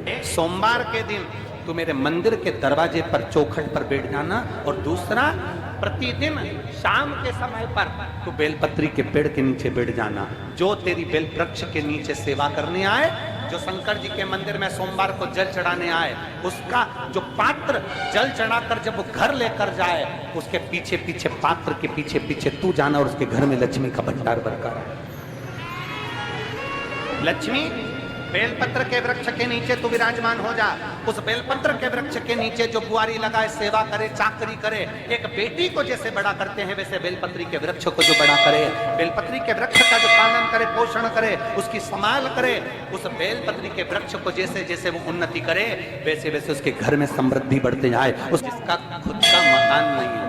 एक सोमवार के दिन तू मेरे मंदिर के दरवाजे पर चौखट पर बैठ जाना, और दूसरा प्रतिदिन शाम के समय पर तू बेलपत्री के पेड़ के नीचे बैठ जाना। जो तेरी बेल वृक्ष के नीचे सेवा करने आए, जो शंकर जी के मंदिर में सोमवार को जल चढ़ाने आए, उसका जो पात्र जल चढ़ाकर जब वो घर लेकर जाए, उसके पीछे पीछे पात्र के पीछे पीछे तू जाना, और उसके घर में लक्ष्मी का भंडार भरकर आए। लक्ष्मी बेलपत्र के वृक्ष के नीचे तू विराजमान हो जा। उस बेलपत्र के वृक्ष के नीचे जो बुआरी लगाए, सेवा करे, चाकरी करे, एक बेटी को जैसे बड़ा करते हैं वैसे बेलपत्री के वृक्ष को जो बड़ा करे, बेलपत्री के वृक्ष का जो पालन करे, पोषण करे, उसकी संभाल करे, उस बेलपत्री के वृक्ष को जैसे जैसे वो उन्नति करे, वैसे वैसे उसके घर में समृद्धि बढ़ते जाए। उसका खुद का मकान नहीं हो,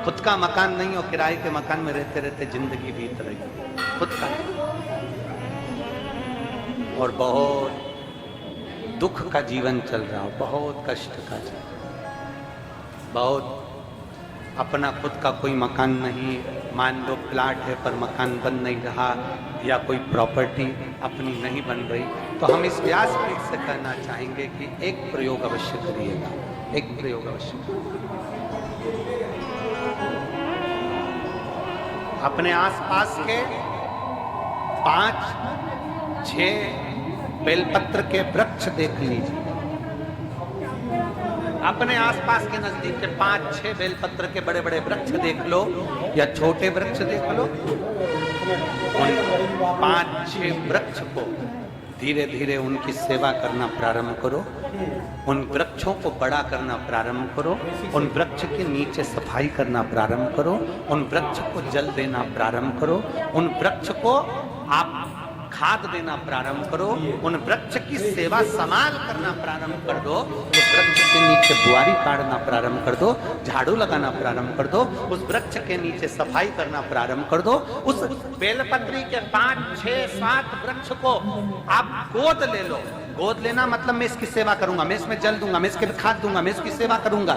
खुद का मकान नहीं हो, किराए के मकान में रहते रहते जिंदगी बीत रही, खुद का, और बहुत दुख का जीवन चल रहा हो, बहुत कष्ट का जीवन, बहुत अपना खुद का कोई मकान नहीं, मान लो प्लाट है पर मकान बन नहीं रहा, या कोई प्रॉपर्टी अपनी नहीं बन रही, तो हम इस व्यासपीठ से कहना चाहेंगे कि एक प्रयोग अवश्य करिएगा, एक प्रयोग अवश्य। अपने आसपास के 5-6 बेलपत्र के वृक्ष देख लीजिए, अपने आसपास के नजदीक के 5-6 बेलपत्र के बड़े बड़े वृक्ष देख लो, या छोटे वृक्ष देख लो। उन 5-6 वृक्ष को धीरे धीरे उनकी सेवा करना प्रारंभ करो, उन वृक्षों को बड़ा करना प्रारंभ करो, उन वृक्ष के नीचे सफाई करना प्रारंभ करो, उन वृक्ष को जल देना प्रारंभ करो, उन वृक्ष को आप खाद देना प्रारंभ करो, उन वृक्ष की सेवा संभाल करना प्रारंभ कर दो, उस वृक्ष के नीचे बुआरी काटना प्रारंभ कर दो, झाड़ू लगाना प्रारंभ कर दो, उस वृक्ष के नीचे सफाई करना प्रारंभ कर दो। उस बेलपत्री के 5-6-7 वृक्ष को आप गोद ले लो। गोद लेना मतलब मैं इसकी सेवा करूंगा, मैं इसमें जल दूंगा, मैं इसके खाद दूंगा, मैं इसकी सेवा करूंगा,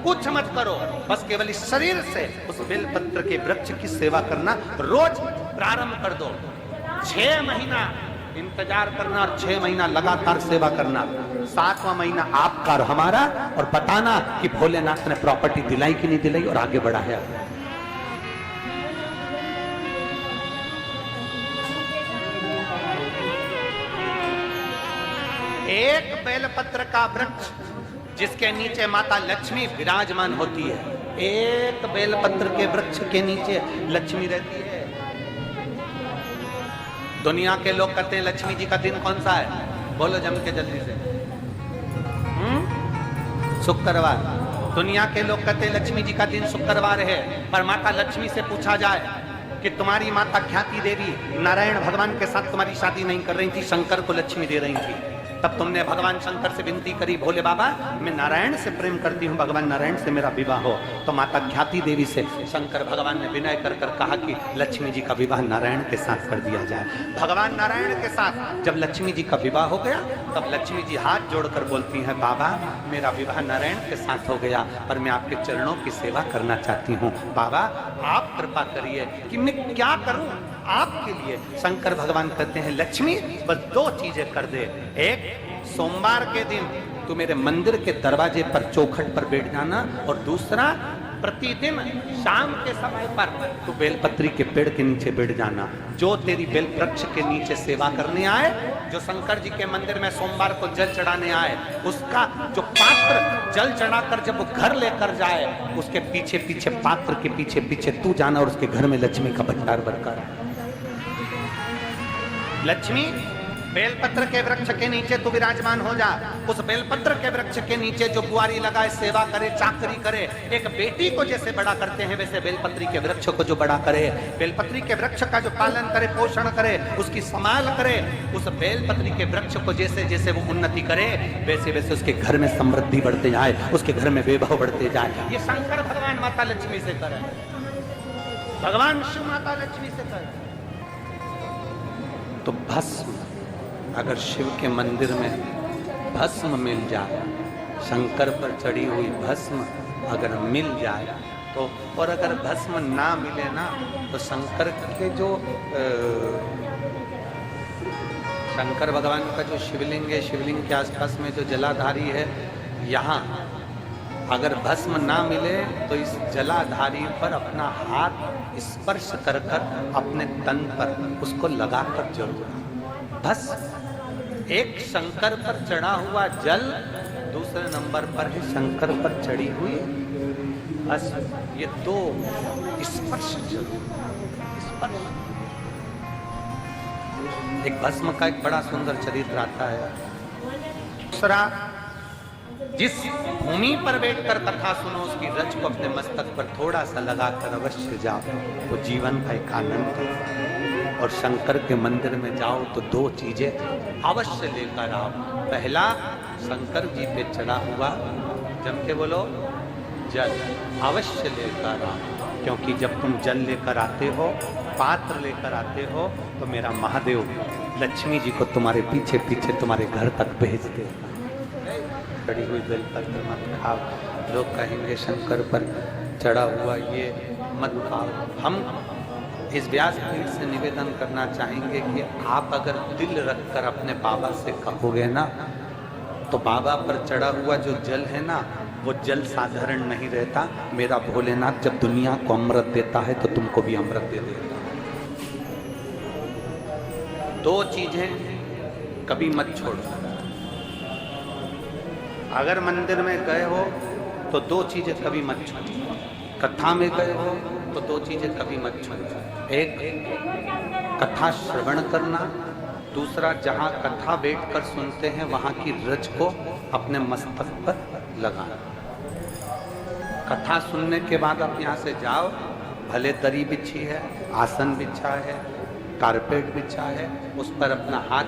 कुछ मत करो, बस केवल इस शरीर से उस बेलपत्र के वृक्ष की सेवा करना रोज प्रारंभ कर दो। 6 महीना इंतजार करना और 6 महीना लगातार सेवा करना, 7वां महीना आपका और हमारा, और बताना कि भोलेनाथ ने प्रॉपर्टी दिलाई कि नहीं दिलाई और आगे बढ़ा है। एक बेलपत्र का वृक्ष जिसके नीचे माता लक्ष्मी विराजमान होती है, एक बेलपत्र के वृक्ष के नीचे लक्ष्मी रहती है। दुनिया के लोग कहते हैं लक्ष्मी जी का दिन कौन सा है, बोलो जम के जल्दी से। शुक्रवार। दुनिया के लोग कहते हैं लक्ष्मी जी का दिन शुक्रवार है, पर माता लक्ष्मी से पूछा जाए कि तुम्हारी माता ख्याति देवी नारायण भगवान के साथ तुम्हारी शादी नहीं कर रही थी, शंकर को लक्ष्मी दे रही थी, तब तुमने भगवान शंकर से विनती करी, भोले बाबा मैं नारायण से प्रेम करती हूँ, भगवान नारायण से मेरा विवाह हो। तो माता ख्याति देवी से शंकर भगवान ने विनय कर कर कहा कि लक्ष्मी जी का विवाह नारायण के साथ कर दिया जाए। भगवान नारायण के साथ जब लक्ष्मी जी का विवाह हो गया, तब लक्ष्मी जी हाथ जोड़कर बोलती हैं, बाबा मेरा विवाह नारायण के साथ हो गया, पर मैं आपके चरणों की सेवा करना चाहती हूँ, बाबा आप कृपा करिए कि मैं क्या करूँ आपके लिए। शंकर भगवान कहते हैं लक्ष्मी बस 2 चीजें कर दे, एक सोमवार के दिन तू मेरे मंदिर के दरवाजे पर चौखट पर बैठ जाना, और दूसरा प्रतिदिन शाम के समय पर तू बेलपत्री के पेड़ के नीचे बैठ जाना। जो तेरी बेल वृक्ष के नीचे सेवा करने आए, जो शंकर जी के मंदिर में सोमवार को जल चढ़ाने आए, उसका जो पात्र जल चढ़ाकर जब वो घर लेकर जाए, उसके पीछे पीछे पात्र के पीछे पीछे तू जाना, और उसके घर में लक्ष्मी का भंडार भरकर। लक्ष्मी बेलपत्र के वृक्ष के नीचे तू विराजमान हो जा। उस बेलपत्र के वृक्ष के नीचे जो बुआरी लगाए, सेवा करे, चाकरी करे, एक बेटी को जैसे बड़ा करते हैं वैसे बेलपत्री के वृक्ष को जो बड़ा करे, बेलपत्री के वृक्ष का जो पालन करे, पोषण करे, उसकी संभाल करे, उस बेलपत्री के वृक्ष को जैसे जैसे वो उन्नति करे, वैसे वैसे उसके घर में समृद्धि बढ़ते जाए, उसके घर में वैभव बढ़ते जाए। ये शंकर भगवान माता लक्ष्मी से करे, भगवान शिव माता लक्ष्मी से करे। तो भस्म, अगर शिव के मंदिर में भस्म मिल जाए, शंकर पर चढ़ी हुई भस्म अगर मिल जाए तो, और अगर भस्म ना मिले ना, तो शंकर के जो शंकर भगवान का जो शिवलिंग है, शिवलिंग के आसपास में जो जलाधारी है, यहाँ अगर भस्म ना मिले तो इस जलाधारी पर अपना हाथ स्पर्श कर कर अपने तन पर उसको लगाकर जरूर। भस्म एक शंकर पर चढ़ा हुआ जल, दूसरे नंबर पर है शंकर पर चढ़ी हुई भस्म। ये दो स्पर्श जरूर, स्पर्श। एक भस्म का एक बड़ा सुंदर चरित्र आता है। दूसरा, जिस भूमि पर बैठकर कथा सुनो उसकी रज को अपने मस्तक पर थोड़ा सा लगाकर अवश्य जाओ, वो जीवन का एक आनंद है। और शंकर के मंदिर में जाओ तो दो चीजें अवश्य लेकर आओ। पहला, शंकर जी पे चढ़ा हुआ, जम के बोलो, जल अवश्य लेकर आओ। क्योंकि जब तुम जल लेकर आते हो, पात्र लेकर आते हो, तो मेरा महादेव लक्ष्मी जी को तुम्हारे पीछे पीछे तुम्हारे घर तक भेज देगा। चढ़ी हुई बेलपत्र मत खाओ, लोग कहेंगे शंकर पर चढ़ा हुआ ये मत खाओ। हम इस व्यासपीठ से निवेदन करना चाहेंगे कि आप अगर दिल रखकर अपने बाबा से कहोगे ना, तो बाबा पर चढ़ा हुआ जो जल है ना, वो जल साधारण नहीं रहता। मेरा भोलेनाथ जब दुनिया को अमृत देता है तो तुमको भी अमृत दे देता है। दो चीजें कभी मत छोड़ो। अगर मंदिर में गए हो तो दो चीजें कभी मत छोड़ो। कथा में गए हो तो दो चीजें कभी मत छोड़ो। एक, कथा श्रवण करना। दूसरा, जहाँ कथा बैठकर सुनते हैं वहाँ की रज को अपने मस्तक पर लगाना। कथा सुनने के बाद आप यहाँ से जाओ, भले दरी बिछी है, आसन बिछा है, कारपेट बिछा है, उस पर अपना हाथ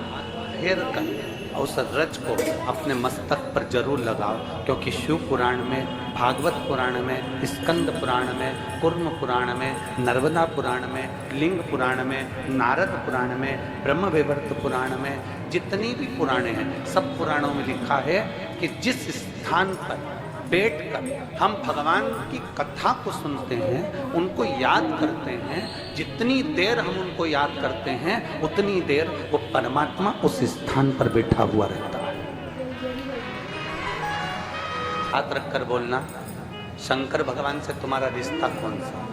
फेर कर उस रज को अपने मस्तक पर जरूर लगाओ। क्योंकि शिव पुराण में, भागवत पुराण में, स्कंद पुराण में, कुर्म पुराण में, नर्मदा पुराण में, लिंग पुराण में, नारद पुराण में, ब्रह्म वैवर्त पुराण में, जितनी भी पुराणे हैं सब पुराणों में लिखा है कि जिस स्थान पर बैठकर हम भगवान की कथा को सुनते हैं, उनको याद करते हैं, जितनी देर हम उनको याद करते हैं उतनी देर वो परमात्मा उस स्थान पर बैठा हुआ रहता है। हाथ रखकर बोलना, शंकर भगवान से तुम्हारा रिश्ता कौन सा?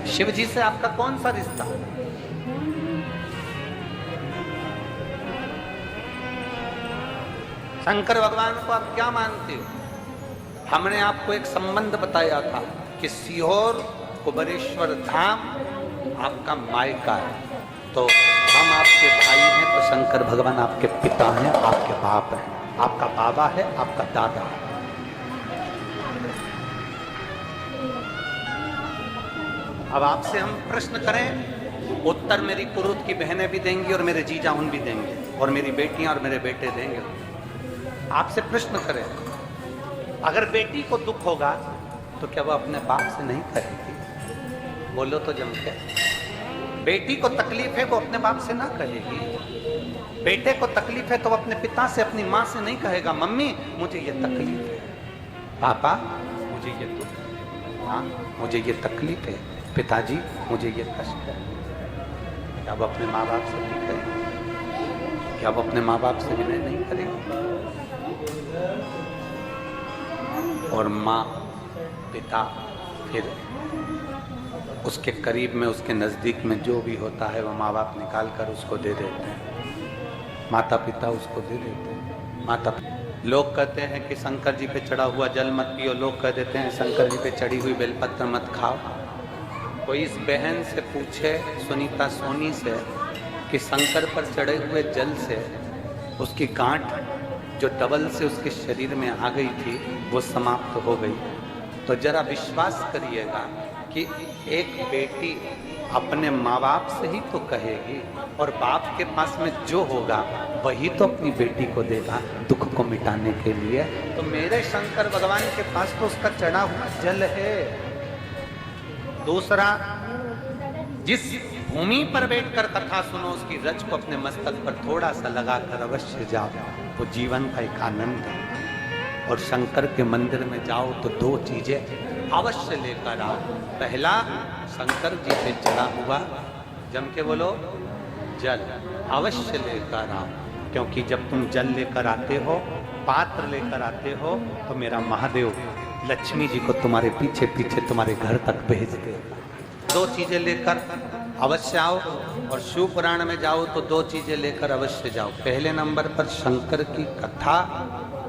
शिव जी से आपका कौन सा रिश्ता? शंकर भगवान को आप क्या मानते हो? हमने आपको एक संबंध बताया था कि सीहोर कुबेरेश्वर धाम आपका मायका है, तो हम आपके भाई हैं, तो शंकर भगवान आपके पिता हैं, आपके बाप हैं, आपका बाबा है, आपका दादा है। अब आपसे हम प्रश्न करें, उत्तर मेरी कुरुत की बहनें भी देंगी और मेरे जीजा उन भी देंगे और मेरी बेटियां और मेरे बेटे देंगे। आपसे प्रश्न करें, अगर बेटी को दुख होगा तो क्या वो अपने बाप से नहीं कहेगी? बोलो तो जम के। बेटी को तकलीफ है वो अपने बाप से ना कहेगी। बेटे को तकलीफ है तो वो अपने पिता से, अपनी माँ से नहीं कहेगा, मम्मी मुझे ये तकलीफ है, पापा मुझे ये दुख है, हाँ मुझे ये तकलीफ है, पिताजी मुझे ये कष्ट है। क्या वो अपने माँ बाप से नहीं कहेगी? क्या वो अपने माँ बाप से विनय नहीं करेगी? और माँ, पिता, फिर उसके करीब में, उसके नज़दीक में जो भी होता है वो माँ बाप निकाल कर उसको दे देते हैं। माता पिता उसको दे देते हैं। माता, लोग कहते हैं कि शंकर जी पे चढ़ा हुआ जल मत पियो, लोग कह देते हैं शंकर जी पे चढ़ी हुई बेलपत्र मत खाओ। कोई इस बहन से पूछे, सुनीता सोनी से, कि शंकर पर चढ़े हुए जल से उसकी गांठ जो डबल से उसके शरीर में आ गई थी वो समाप्त हो गई, तो जरा विश्वास करिएगा कि एक बेटी अपने माँ बाप से ही तो कहेगी, और बाप के पास में जो होगा वही तो अपनी बेटी को देगा दुख को मिटाने के लिए। तो मेरे शंकर भगवान के पास तो उसका चढ़ा हुआ जल है। दूसरा, जिस भूमि पर बैठकर कथा सुनो उसकी रज को अपने मस्तक पर थोड़ा सा लगाकर अवश्य जाओ, वो जीवन का एक आनंद है। और शंकर के मंदिर में जाओ तो दो चीजें अवश्य लेकर आओ। पहला, शंकर जी पे चढ़ा हुआ जम के बोलो, जल अवश्य लेकर आओ, क्योंकि जब तुम जल लेकर आते हो, पात्र लेकर आते हो, तो मेरा महादेव लक्ष्मी जी को तुम्हारे पीछे पीछे तुम्हारे घर तक भेज दे। 2 चीजें लेकर अवश्य आओ, और शिव पुराण में जाओ तो 2 चीजें लेकर अवश्य जाओ। पहले नंबर पर शंकर की कथा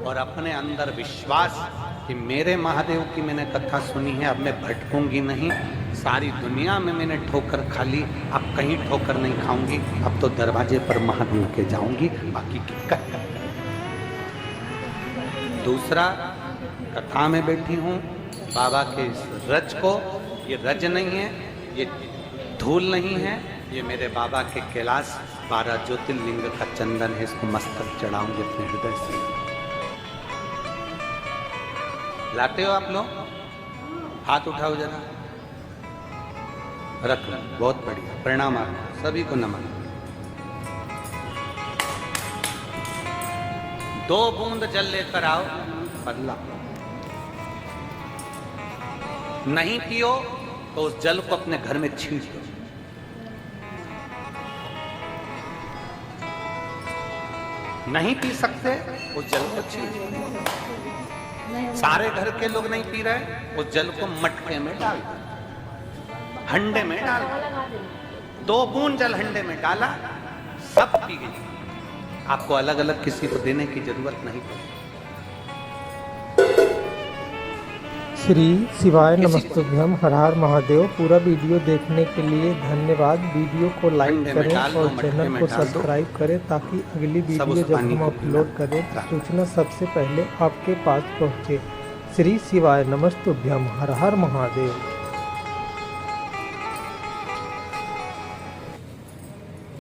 और अपने अंदर विश्वास कि मेरे महादेव की मैंने कथा सुनी है, अब मैं भटकूंगी नहीं, सारी दुनिया में मैंने ठोकर खा ली, अब कहीं ठोकर नहीं खाऊंगी, अब तो दरवाजे पर महादेव के जाऊंगी, बाकी की कर। दूसरा, कथा में बैठी हूँ बाबा के इस रज को, ये रज नहीं है, ये धूल नहीं है, ये मेरे बाबा के कैलाश 12 ज्योतिर्लिंग का चंदन है, इसको मस्तक चढ़ाऊंगे अपने हृदय से। लाते हो आप लोग? हाथ उठाओ जरा, रख लो, बहुत बढ़िया, प्रणाम आपको सभी को, नमन। 2 बूंद जल लेकर आओ, बदला नहीं पियो तो उस जल को अपने घर में छींट लो। नहीं पी सकते उस जल को छींट लो। सारे घर के लोग नहीं पी रहे, उस जल को मटके में डाल दो, हंडे में डाल दो। 2 बूंद जल हंडे में डाला, सब पी गई। आपको अलग अलग किसी को देने की जरूरत नहीं पड़ती। श्री शिवाय नमस्तुभ्यम, हर हर महादेव। पूरा वीडियो देखने के लिए धन्यवाद। वीडियो को लाइक करें और चैनल को सब्सक्राइब करें ताकि अगली वीडियो जब हम अपलोड करें सूचना सबसे पहले आपके पास पहुंचे। श्री शिवाय नमस्तुभ्यम, हर हर महादेव।